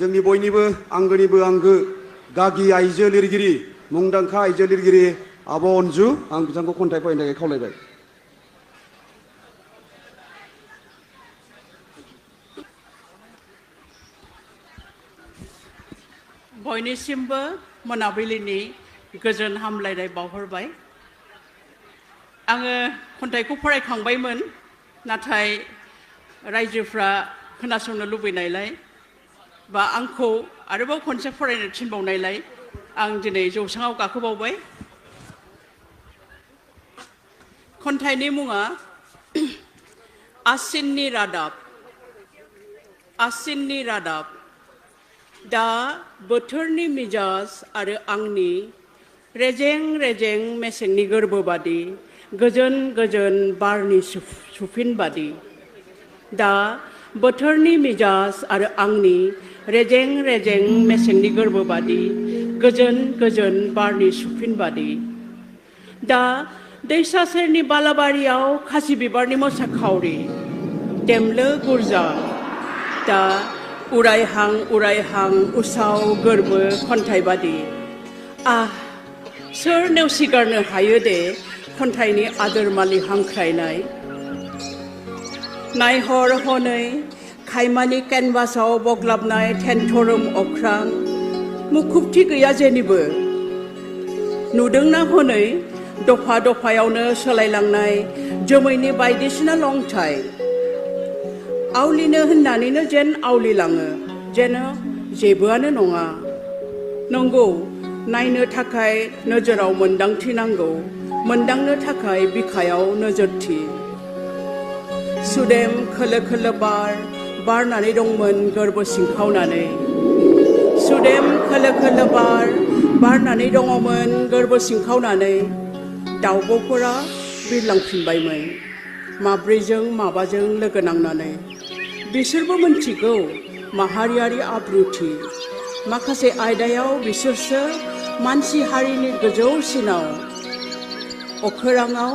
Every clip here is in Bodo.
जोंनि बयनिबो आंगोनिबो आंगो गागि आइजो लिरगिरि मुंदांखा आइजो लिरगिरि आब' अनजु आं बिथांखौ खन्थाइ फरायनो थाखाय खावलायबाय। बयनिसिमबो मोनाबिलिनि गोजोन हामलायनाय बावहरबाय। आङो खन्थाइखौ फरायखांबायमोन, नाथाय रायजोफ्रा खोनासंनो लुबैनायलाय बा आंखौ आरोबाव खनसे फरायनो थिनबावनायलाय आं दिनै जौसाङाव गाखोबावबाय। खन्थाइनि मुङा आसिननि रादाब। आसिननि रादाब। दा बोथोरनि मिजाज आरो आंनि रेजें रेजें मेसेंनि गोरबो बादि गोजोन गोजोन बारनि सुफिन बादि। दा बोथोरनि मिजाज आरो आंनि रेजें रेजें मेसेंनि गोरबो बादि गोजोन गोजोन बारनि सुफिन बादि। दा दैसा सेरनि बालाबारियाव खासि बिबारनि मोसाखावरि देमलो गुरजा। दा उरायहां उरायहां उसाव गोरबो खन्थाइ बादि। सोर नेवसिगारनो हायो दे खन्थाइनि आदोरमालि हांख्रायनाय। नायहर हनै खायमानि केनभासाव बग्लाबनाय थेनथरोम अख्रां, मुखुबथि गैया जेनिबो। नुदोंना हनै दफा दफायावनो सोलायलांनाय जोमैनि बायदिसिना लंथाय। आवलिनो होननानैनो जेन आवलिलाङो, जेन जेबोआनो नङा। नंगौ, नायनो थाखाय नोजोराव मोनदांथि नांगौ, मोनदांनो थाखाय बिखायाव नोजोरथि। सुदेम खोलो खोलो बार बारनानै दंमोन गोरबो सिंखावनानै। सुदेम खोलो खोलो बार बारनानै दङमोन गोरबो सिंखावनानै। दाउब'फोरा बिरलांफिनबायमोन माब्रैजों माबाजों लोगो नांनानै। बिसोरबो मोनथिगौ माहारियारि आब्रुथि। माखासे आयदायाव बिसोरसो मानसि हारिनि गोजौसिनाव। अखोराङाव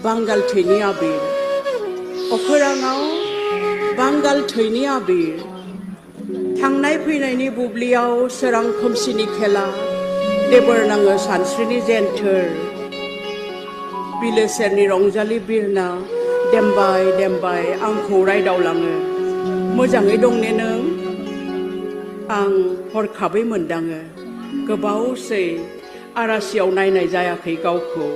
बांगाल थैनि आबिर। अखोराङाव बांगाल थैनि आबिर। थांनाय फैनायनि बुब्लियाव सोरां खोमसिनि खेला। देबोर नाङो सानस्रिनि जेनथोर। बिलो सेरनि रंजालि बिरना देमबाय देमबाय आंखौ रायदावलाङो। मोजाङै दं ने नों? आं हरखाबै मोनदाङो गोबावसै आरासियाव नायनाय जायाखै गावखौ।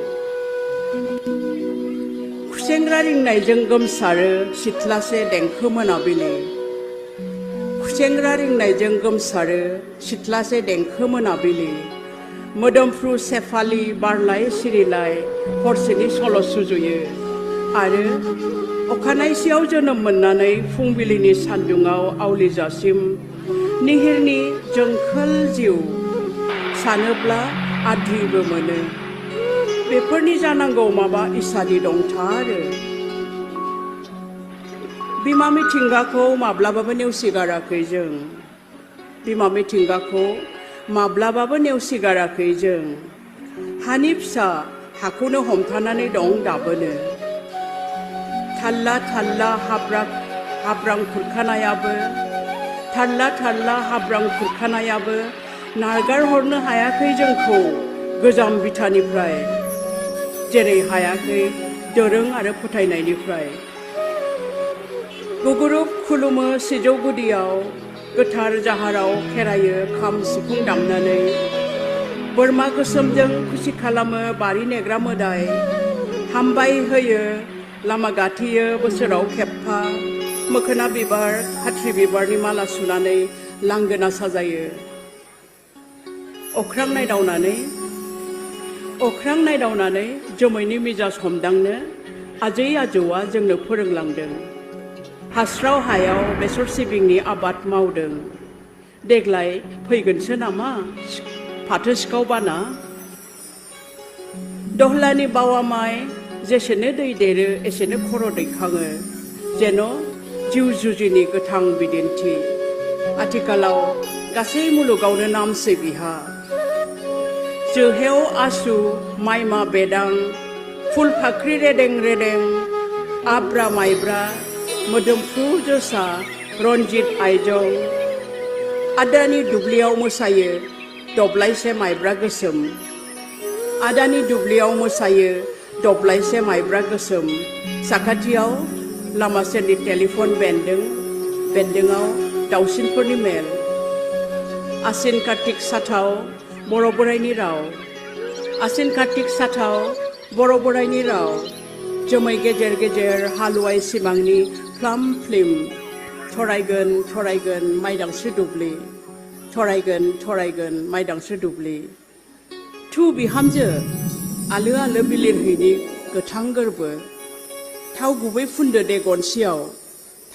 खुसेंग्रा रिंनायजों गोमसारो सिथ्लासे देंखो मोनाबिलि। खुसेंग्रा रिंनायजों गोमसारो सिथ्लासे देंखो मोनाबिलि। मोदोमफ्रु सेफालि बारलाय सिरिलाय हरसेनि सल' सुजुयो। आरो अखानायसेयाव जोनोम मोननानै फुंबिलिनि सानदुङाव आवलिजासिम निहिरनि जोंखोल जिउ सानोब्ला आद्रिबो मोनो। बेफोरनि जानांगौ माबा इसादि दंथारो। बिमा मिथिंगाखौ माब्लाबाबो नेवसिगाराखै जों। बिमा मिथिंगाखौ माब्लाबाबो नेवसिगाराखै जों। हानि फिसा हाखौनो हमथानानै दं दाबोनो। थाल्ला थाल्ला हाब्रां खुरखानायाबो थाल्ला थाल्ला हाब्रां खुरखानायाबो नारगारहरनो हायाखै जोंखौ गोजाम बिथानिफ्राय, जेरै हायाखै दोरों आरो फोथायनायनिफ्राय। गुगुरुब खुलुमो सिजौ गुदियाव, गोथार जाहाराव खेरायो खाम सिफुं दामनानै। बोरमा गोसोमजों खुसि खालामो बारि नेग्रा मोदाय। हामबाय होयो लामा गाथेयो बोसोराव खेबफा। मोखोना बिबार खाथ्रि बिबारनि माला सुनानै लांगोना साजायो। अख्रां नायदावनानै जोमैनि मिजाज हमदांनो आजै आजौआ जोंनो फोरोंलांदों। हास्राव हायाव बेसर सिबिंनि आबाद मावदों। देग्लाय फैगोनसो नामा फाथो सिखाव बाना। दहलानि बावा माइ जेसेनो दै देरो एसेनो खर' दैखाङो। जेन' जिउ जुजिनि गोथां बिदिन्थि। आथिखालाव गासै मुलुगावनो नामसै बिहा। जोहेव आसु माइमा बेदां फुल फाख्रि रेदें रेदें आब्रा माइब्रा मोदोमफ्रु जोसा रन्जित आइजं। आदानि दुब्लियाव मोसायो दब्लायसे माइब्रा गोसोम आदानि दुब्लियाव मोसायो दब्लायसे माइब्रा गोसोम साखाथियाव लामा सेरनि टेलिफन बेन्दोंआव दाउसिनफोरनि मेल आसिन कार्तिक साथाव बर' बोराइनि राव आसिन कार्तिक साथाव बर' बोराइनि राव जोमै गेजेर गेजेर हालुवाय सिमांनि फ्लाम फ्लिम थरायगोन थरायगोन माइदांस्रि दुब्लि थरायगोन माइदांस्रि दुब्लि थु बिहामजो आलो आलो बिलिरहैनि गोथां गोरबो थाव गुबै फुनदो दे गनसियाव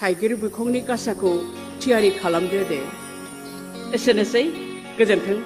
थाइगिर बिखंनि गासाखौ थियारि खालामदो दे एसेनोसै गोजोन्थों।